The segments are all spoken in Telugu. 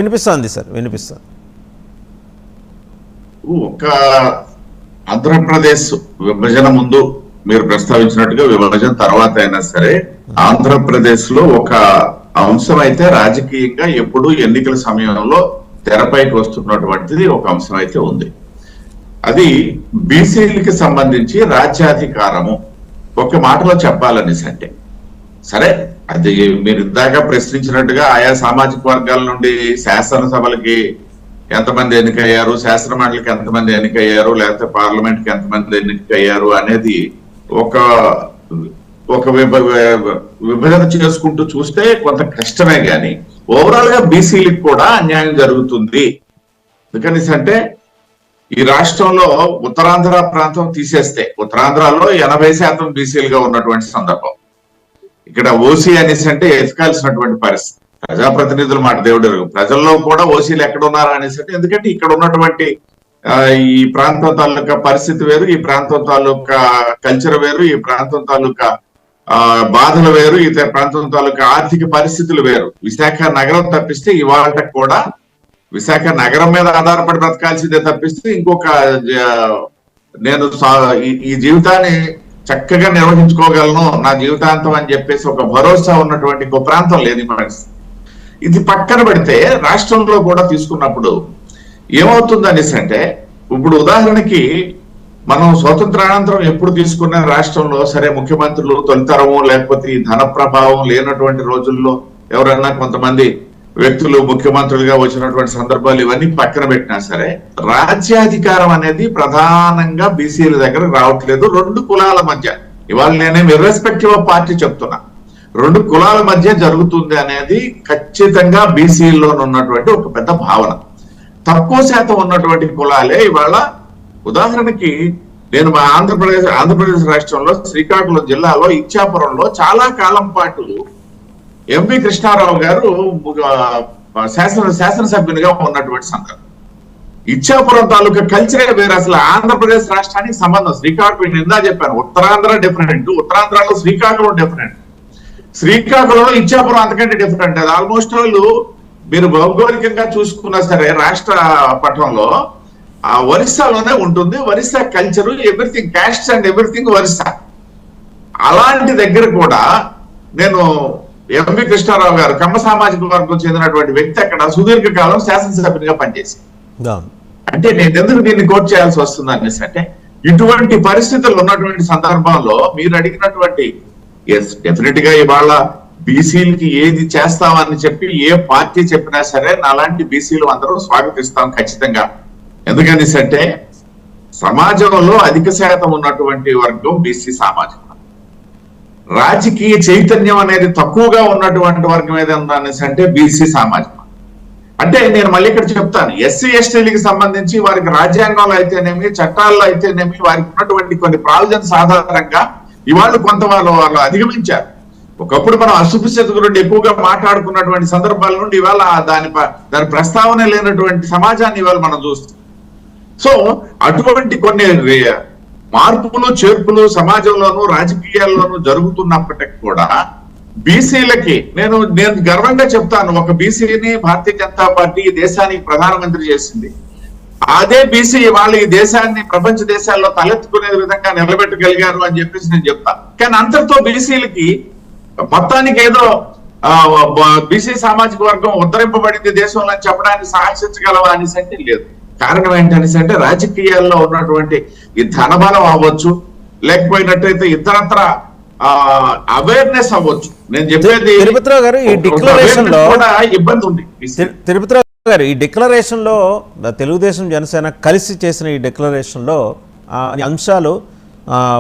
వినిపిస్తుంది సార్, వినిపిస్తుంది. ఒక ఆంధ్రప్రదేశ్ విభజన ముందు మీరు ప్రస్తావించినట్టుగా విభజన తర్వాత అయినా సరే ఆంధ్రప్రదేశ్ లో ఒక అంశం అయితే రాజకీయంగా ఎప్పుడు ఎన్నికల సమయంలో తెరపైకి వస్తున్నటువంటిది ఒక అంశం అయితే ఉంది. అది బీసీలకి సంబంధించి రాజ్యాధికారము. ఒక మాటలో చెప్పాలనేసి అంటే సరే, అది మీరు ఇందాక ప్రశ్నించినట్టుగా ఆయా సామాజిక వర్గాల నుండి శాసనసభలకి ఎంతమంది ఎన్నికయ్యారు, శాసన మండలికి ఎంతమంది ఎన్నికయ్యారు, లేకపోతే పార్లమెంట్ కి ఎంతమంది ఎన్నికయ్యారు అనేది ఒక విభజన చేసుకుంటూ చూస్తే కొంత కష్టమే. కానీ ఓవరాల్ గా బీసీలకు కూడా అన్యాయం జరుగుతుంది. ఎందుకని అంటే ఈ రాష్ట్రంలో ఉత్తరాంధ్ర ప్రాంతం తీసేస్తే ఉత్తరాంధ్రలో 80% బీసీలుగా ఉన్నటువంటి సందర్భం. ఇక్కడ ఓసీ అనేసి అంటే ఎతకాల్సినటువంటి పరిస్థితి. ప్రజాప్రతినిధుల మాట దేవుడు, ప్రజల్లో కూడా ఓసీలు ఎక్కడ ఉన్నారా అనేసి అంటే, ఎందుకంటే ఇక్కడ ఉన్నటువంటి ఈ ప్రాంతం తాలూకా పరిస్థితి వేరు, ఈ ప్రాంతం తాలూకా కల్చర్ వేరు, ఈ ప్రాంతం తాలూకా బాధలు వేరు, ఈ ప్రాంతం తాలూకా ఆర్థిక పరిస్థితులు వేరు. విశాఖ నగరం తప్పిస్తే ఇవాళ కూడా విశాఖ నగరం మీద ఆధారపడి బ్రతకాల్సిందే తప్పిస్తే ఇంకొక నేను ఈ జీవితాన్ని చక్కగా నిర్వహించుకోగలను నా జీవితాంతం అని చెప్పేసి ఒక భరోసా ఉన్నటువంటి ఇంకో ప్రాంతం లేదు. ఇది పక్కన పెడితే రాష్ట్రంలో కూడా తీసుకున్నప్పుడు ఏమవుతుంది అనేసి అంటే, ఇప్పుడు ఉదాహరణకి మనం స్వతంత్రానంతరం ఎప్పుడు తీసుకున్న రాష్ట్రంలో సరే ముఖ్యమంత్రులు తొలితరము లేకపోతే ఈ ధన ప్రభావం లేనటువంటి రోజుల్లో ఎవరన్నా కొంతమంది వ్యక్తులు ముఖ్యమంత్రులుగా వచ్చినటువంటి సందర్భాలు ఇవన్నీ పక్కన పెట్టినా సరే రాజ్యాధికారం అనేది ప్రధానంగా బీసీల దగ్గర రావట్లేదు. రెండు కులాల మధ్య, ఇవాళ నేనేం ఇర్రెస్పెక్టివ్ ఆఫ్ పార్టీ చెప్తున్నా, రెండు కులాల మధ్య జరుగుతుంది అనేది ఖచ్చితంగా బీసీలో ఉన్నటువంటి ఒక పెద్ద భావన. తక్కువ శాతం ఉన్నటువంటి కులాలే ఇవాళ, ఉదాహరణకి నేను మా ఆంధ్రప్రదేశ్ రాష్ట్రంలో శ్రీకాకుళం జిల్లాలో ఇచ్చాపురంలో చాలా కాలం పాటు ఎంపీ కృష్ణారావు గారు శాసనసభ్యునిగా ఉన్నటువంటి సందర్భం. ఇచ్చాపురం తాలూకా కల్చరే వేరు. అసలు ఆంధ్రప్రదేశ్ రాష్ట్రానికి సంబంధం శ్రీకాకుళం నిందా చెప్పాను, ఉత్తరాంధ్ర డిఫరెంట్, ఉత్తరాంధ్రలో శ్రీకాకుళం డిఫరెంట్, శ్రీకాకుళంలో ఇచ్చాపురం అంతకంటే డిఫరెంట్. అది ఆల్మోస్ట్ వాళ్ళు మీరు భౌగోళికంగా చూసుకున్నా సరే రాష్ట్ర పట్టణంలో ఒరిస్సాలోనే ఉంటుంది. Orissa culture everything, caste and everything Orissa. అలాంటి దగ్గర కూడా నేను ఎంపీ కృష్ణారావు గారు కమ్మ సామాజిక వర్గం చెందినటువంటి వ్యక్తి అక్కడ సుదీర్ఘకాలం శాసనసభ్యునిగా పనిచేసింది. అంటే నేను ఎందుకు దీన్ని కోట్ చేయాల్సి వస్తుంది అనేసి అంటే, ఇటువంటి పరిస్థితులు ఉన్నటువంటి సందర్భంలో మీరు అడిగినటువంటి డెఫినెట్ గా ఇవాళ బీసీలకి ఏది చేస్తామని చెప్పి ఏ పార్టీ చెప్పినా సరే అలాంటి బీసీలు అందరూ స్వాగతిస్తాం ఖచ్చితంగా. ఎందుకనేసి అంటే సమాజంలో అధిక శాతం ఉన్నటువంటి వర్గం బీసీ సామాజిక, రాజకీయ చైతన్యం అనేది తక్కువగా ఉన్నటువంటి వర్గం ఏదైనా అనేసి అంటే బీసీ సామాజిక. అంటే నేను మళ్ళీ ఇక్కడ చెప్తాను, ఎస్సీ ఎస్టీలకి సంబంధించి వారికి రాజ్యాంగంలో అయితేనేమి చట్టాల్లో అయితేనేమి వారికి ఉన్నటువంటి కొన్ని ప్రావిజన్స్ ఆధారంగా ఇవాళ కొంత వాళ్ళు అధిగమించారు. ఒకప్పుడు మనం అశుభస్థితి గురించి ఎక్కువగా మాట్లాడుకున్నటువంటి సందర్భాల నుండి ఇవాళ దాని ప్రస్తావన లేనటువంటి సమాజాన్ని ఇవాళ మనం చూస్తాం. సో అటువంటి కొన్ని మార్పులు చేర్పులు సమాజంలోనూ రాజకీయాల్లోనూ జరుగుతున్నప్పటికీ కూడా బీసీలకి నేను గర్వంగా చెప్తాను, ఒక బీసీని భారతీయ జనతా పార్టీ ఈ దేశానికి ప్రధానమంత్రి చేసింది. అదే బీసీ వాళ్ళు ఈ దేశాన్ని ప్రపంచ దేశాల్లో తలెత్తుకునే విధంగా నిలబెట్టగలిగారు అని చెప్పేసి నేను చెప్తాను. కానీ అంతటితో బీసీలకి మొత్తానికి ఏదో బీసీ సామాజిక వర్గం ఉద్ధరింపబడింది దేశంలో అని చెప్పడానికి సాహసించగలవా అనేసి అంటే లేదు. కారణం ఏంటనేసి అంటే రాజకీయాల్లో ఉన్నటువంటి ఈ ధనబలం అవ్వచ్చు, లేకపోయినట్టయితే ఇతరత్ర అవేర్నెస్ అవ్వచ్చు. నేను చెప్పేది తిరుపతిరావు గారు ఈ డిక్లరేషన్ లో ఇబ్బంది ఉంది. తిరుపతిరావు గారు ఈ డిక్లరేషన్ లో తెలుగుదేశం జనసేన కలిసి చేసిన ఈ డిక్లరేషన్ లో అంశాలు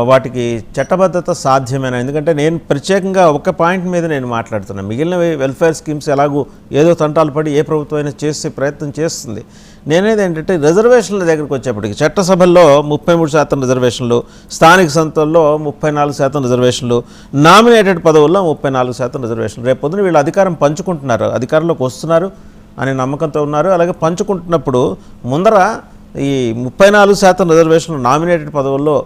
వాటికి చట్టబద్ధత సాధ్యమేనా? ఎందుకంటే నేను ప్రత్యేకంగా ఒక పాయింట్ మీద నేను మాట్లాడుతున్నాను. మిగిలిన వెల్ఫేర్ స్కీమ్స్ ఎలాగూ ఏదో తంటాలు పడి ఏ ప్రభుత్వం అయినా చేసే ప్రయత్నం చేస్తుంది. నేనేది ఏంటంటే రిజర్వేషన్ల దగ్గరికి వచ్చేప్పటికి చట్టసభల్లో 33% రిజర్వేషన్లు, స్థానిక సంస్థల్లో 34% రిజర్వేషన్లు, నామినేటెడ్ పదవుల్లో 34% రిజర్వేషన్లు. రేపు పొద్దున వీళ్ళు అధికారం పంచుకుంటున్నారు, అధికారంలోకి వస్తున్నారు అనే నమ్మకంతో ఉన్నారు. అలాగే పంచుకుంటున్నప్పుడు ముందర ఈ 34% రిజర్వేషన్లు నామినేటెడ్ పదవుల్లో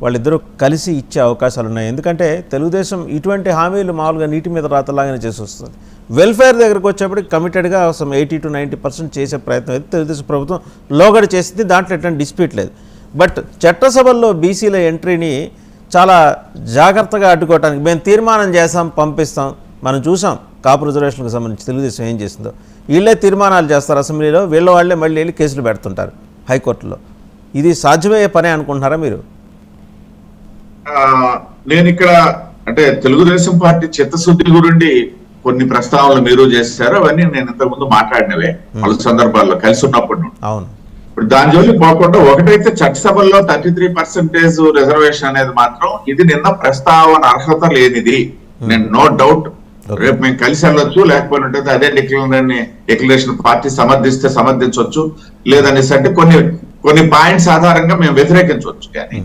వాళ్ళిద్దరూ కలిసి ఇచ్చే అవకాశాలు ఉన్నాయి. ఎందుకంటే తెలుగుదేశం ఇటువంటి హామీలు మామూలుగా నీటి మీద రాతలాగానే చేసి వస్తుంది. వెల్ఫేర్ దగ్గరకు వచ్చేప్పటికి కమిటెడ్గా 80 to 90% చేసే ప్రయత్నం అయితే తెలుగుదేశం ప్రభుత్వం లోగడ చేసింది. దాంట్లో ఎట్లాంటి డిస్ప్యూట్ లేదు. బట్ చట్టసభల్లో బీసీల ఎంట్రీని చాలా జాగ్రత్తగా అడ్డుకోవడానికి మేము తీర్మానం చేస్తాం, పంపిస్తాం. మనం చూసాం కాపు రిజర్వేషన్కి సంబంధించి తెలుగుదేశం ఏం చేసిందో. వీళ్ళే తీర్మానాలు చేస్తారు అసెంబ్లీలో, వీళ్ళ వాళ్ళే మళ్ళీ వెళ్ళి కేసులు పెడుతుంటారు హైకోర్టులో. ఇది సాధ్యమయ్యే పనే అనుకుంటున్నారా మీరు? నేను ఇక్కడ అంటే తెలుగుదేశం పార్టీ చిత్తశుద్ధి గురించి కొన్ని ప్రస్తావనలు మీరు చేశారు. అవన్నీ నేను ఇంతకుముందు మాట్లాడినవే పలు సందర్భాల్లో కలిసి ఉన్నప్పుడు. అవును. ఇప్పుడు దాని జోలికి పోకుండా ఒకటైతే చట్టసభల్లో 33% రిజర్వేషన్ అనేది మాత్రం ఇది నిన్న ప్రస్తావన అర్హత లేనిది. నేను నో డౌట్ రేపు మేము కలిసి వెళ్ళొచ్చు, లేకపోతే అదే డిక్లరేషన్ పార్టీ సమర్థిస్తే సమర్థించవచ్చు, లేదనేసి అంటే కొన్ని పాయింట్స్ ఆధారంగా మేము వ్యతిరేకించవచ్చు. కానీ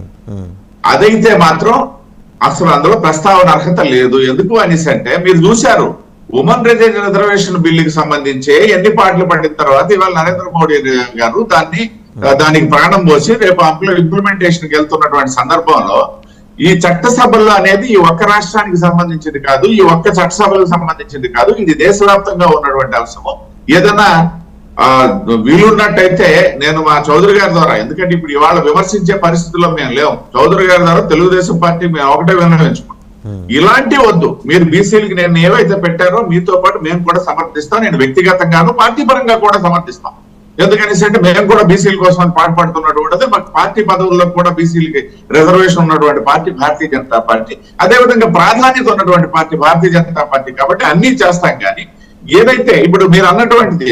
అదైతే మాత్రం అసలు అందులో ప్రస్తావన అర్హత లేదు. ఎందుకు అనేసి అంటే మీరు చూశారు ఉమెన్ రిజర్వేషన్ బిల్లుకి సంబంధించి ఎన్ని పాటలు పడిన తర్వాత ఇవాళ నరేంద్ర మోడీ గారు దానికి ప్రాణం పోసి రేపు ఇంప్లిమెంటేషన్కి వెళ్తున్నటువంటి సందర్భంలో ఈ చట్టసభల్లో అనేది ఈ ఒక్క రాష్ట్రానికి సంబంధించింది కాదు, ఈ ఒక్క చట్టసభలకు సంబంధించింది కాదు, ఇది దేశవ్యాప్తంగా ఉన్నటువంటి అంశము. ఏదైనా వీలున్నట్టయితే నేను మా చౌదరి గారి ద్వారా, ఎందుకంటే ఇప్పుడు ఇవాళ విమర్శించే పరిస్థితుల్లో మేము లేవు, చౌదరి గారి ద్వారా తెలుగుదేశం పార్టీ మేము ఒకటే విన్నవించుకుంటాం, ఇలాంటి వద్దు. మీరు బీసీలకి నేను ఏవైతే పెట్టారో మీతో పాటు మేము కూడా సమర్థిస్తాం. నేను వ్యక్తిగతంగాను పార్టీ పరంగా కూడా సమర్థిస్తాం. ఎందుకనేసి అంటే మేము కూడా బీసీల కోసం పాటుపడుతున్నటువంటిది, మాకు పార్టీ పదవుల్లో కూడా బీసీలకి రిజర్వేషన్ ఉన్నటువంటి పార్టీ భారతీయ జనతా పార్టీ, అదేవిధంగా ప్రాధాన్యత ఉన్నటువంటి పార్టీ భారతీయ జనతా పార్టీ. కాబట్టి అన్ని చేస్తాం. కానీ ఏదైతే ఇప్పుడు మీరు అన్నటువంటిది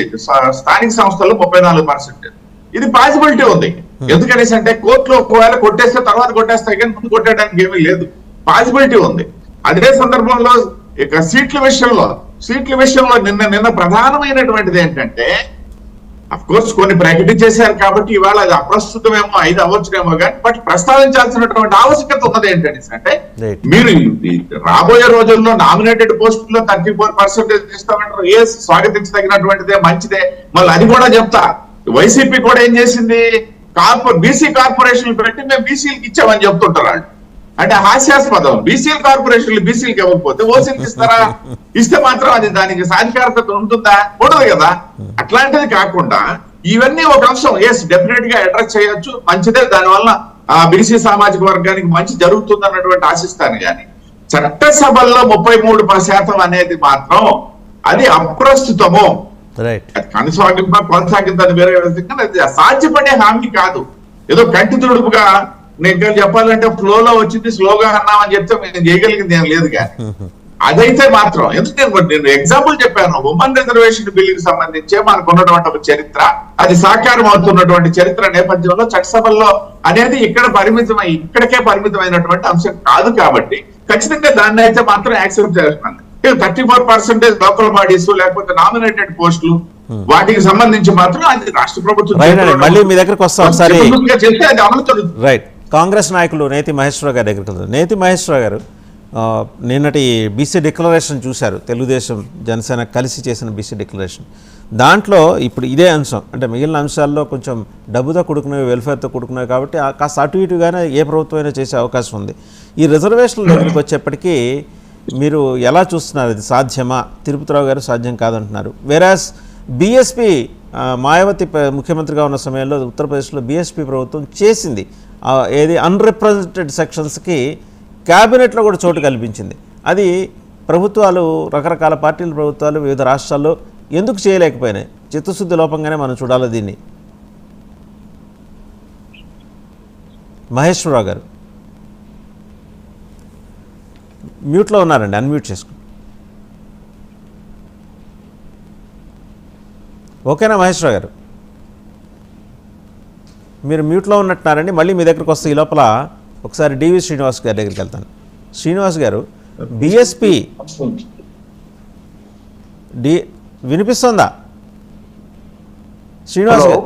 స్థానిక సంస్థల్లో 34%, ఇది పాసిబిలిటీ ఉంది. ఎందుకనేసి అంటే కోర్టులో ఒకవేళ కొట్టేస్తే తర్వాత కొట్టేస్తాయి, కానీ ముందు కొట్టడానికి ఏమీ లేదు, పాసిబిలిటీ ఉంది. అదే సందర్భంలో ఇక సీట్ల విషయంలో నిన్న ప్రధానమైనటువంటిది ఏంటంటే, అఫ్ కోర్స్ కొన్ని ప్రకటించేశారు కాబట్టి ఇవాళ అది అప్రస్తుతమేమో 5 అవ్వచ్చునేమో, కానీ బట్ ప్రస్తావించాల్సినటువంటి ఆవశ్యకత ఉన్నది ఏంటంటే మీరు రాబోయే రోజుల్లో నామినేటెడ్ పోస్టుల్లో 34% ఇస్తామంటారు. ఏ స్వాగతించదగినటువంటిదే, మంచిదే. మళ్ళీ అది కూడా చెప్తా, వైసీపీ కూడా ఏం చేసింది, బీసీ కార్పొరేషన్లు పెట్టి మేము బీసీలకు ఇచ్చామని చెప్తుంటారు వాళ్ళు. అంటే హాస్యాస్పదం. బీసీల కార్పొరేషన్లు బీసీలకు ఇవ్వకపోతే ఓసీలకు ఇస్తారా? ఇస్తే మాత్రం అది దానికి సాధికారత ఉంటుందా? ఉండదు కదా. అట్లాంటిది కాకుండా ఇవన్నీ ఒక అంశం. ఎస్, డెఫినెట్ గా అడ్రస్ చేయొచ్చు, మంచిదే. దానివల్ల ఆ బీసీ సామాజిక వర్గానికి మంచి జరుగుతుంది అన్నటువంటి ఆశిస్తాను. కానీ చట్టసభల్లో 33% అనేది మాత్రం అది అప్రస్తుతము. కొనసాగిందని వేరే విధంగా అది సాధ్యపడే హామీ కాదు. ఏదో కంటి తుడుపుగా నేను చెప్పాలంటే ఫ్లోలో వచ్చింది, స్లోగా అన్నామని చెప్తే నేను చేయగలిగింది ఏం లేదు. కానీ అదైతే మాత్రం ఎందుకు నేను ఎగ్జాంపుల్ చెప్పాను, ఉమెన్ రిజర్వేషన్ బిల్లుకి సంబంధించి మనకు ఉన్నటువంటి ఒక చరిత్ర, అది సాకారం అవుతున్నటువంటి చరిత్ర నేపథ్యంలో చట్టసభల్లో అనేది ఇక్కడికే పరిమితమైనటువంటి అంశం కాదు. కాబట్టి ఖచ్చితంగా దాన్ని అయితే మాత్రం యాక్సెప్ట్ చేస్తున్నాను. 34% లోకల్ బాడీస్ లేకపోతే నామినేటెడ్ పోస్టులు వాటికి సంబంధించి మాత్రం అది రాష్ట్ర ప్రభుత్వం మళ్ళీ మీ దగ్గరకు వస్తాం ఒకసారి. చేస్తే అది అమలు జరుగుతుంది. రైట్. కాంగ్రెస్ నాయకులు నేతి మహేశ్వరరావు గారి దగ్గరికి వెళ్తారు. నేతి మహేశ్వరరావు గారు, నిన్నటి బీసీ డిక్లరేషన్ చూశారు, తెలుగుదేశం జనసేన కలిసి చేసిన బీసీ డిక్లరేషన్. దాంట్లో ఇప్పుడు ఇదే అంశం, అంటే మిగిలిన అంశాల్లో కొంచెం డబ్బుతో కూడుకునేవి, వెల్ఫేర్తో కూడుకునేవి కాబట్టి కాస్త అటు ఇటుగానే ఏ ప్రభుత్వం అయినా చేసే అవకాశం ఉంది. ఈ రిజర్వేషన్ల దగ్గరికి వచ్చేప్పటికీ మీరు ఎలా చూస్తున్నారు? ఇది సాధ్యమా? తిరుపతిరావు గారు సాధ్యం కాదంటున్నారు. వేరాస్ బీఎస్పీ మాయావతి ముఖ్యమంత్రిగా ఉన్న సమయంలో ఉత్తరప్రదేశ్లో బీఎస్పీ ప్రభుత్వం చేసింది. ఏది అన్రిప్రజెంటెడ్ సెక్షన్స్కి క్యాబినెట్లో కూడా చోటు కల్పించింది. అది ప్రభుత్వాలు, రకరకాల పార్టీల ప్రభుత్వాలు వివిధ రాష్ట్రాల్లో ఎందుకు చేయలేకపోయినాయి? చిత్తశుద్ధి లోపంగానే మనం చూడాలి దీన్ని. మహేశ్వరరావు గారు మ్యూట్లో ఉన్నారండి, అన్మ్యూట్ చేసుకోండి. ఓకేనా మహేశ్వరరావు గారు? మీరు మ్యూట్లో ఉన్నట్టున్నారండి. మళ్ళీ మీ దగ్గరకు వస్తే ఈ లోపల ఒకసారి డివి శ్రీనివాస్ గారి దగ్గరికి వెళ్తాను. శ్రీనివాస్ గారు, బీఎస్పీ వినిపిస్తుందా శ్రీనివాస్ గారు?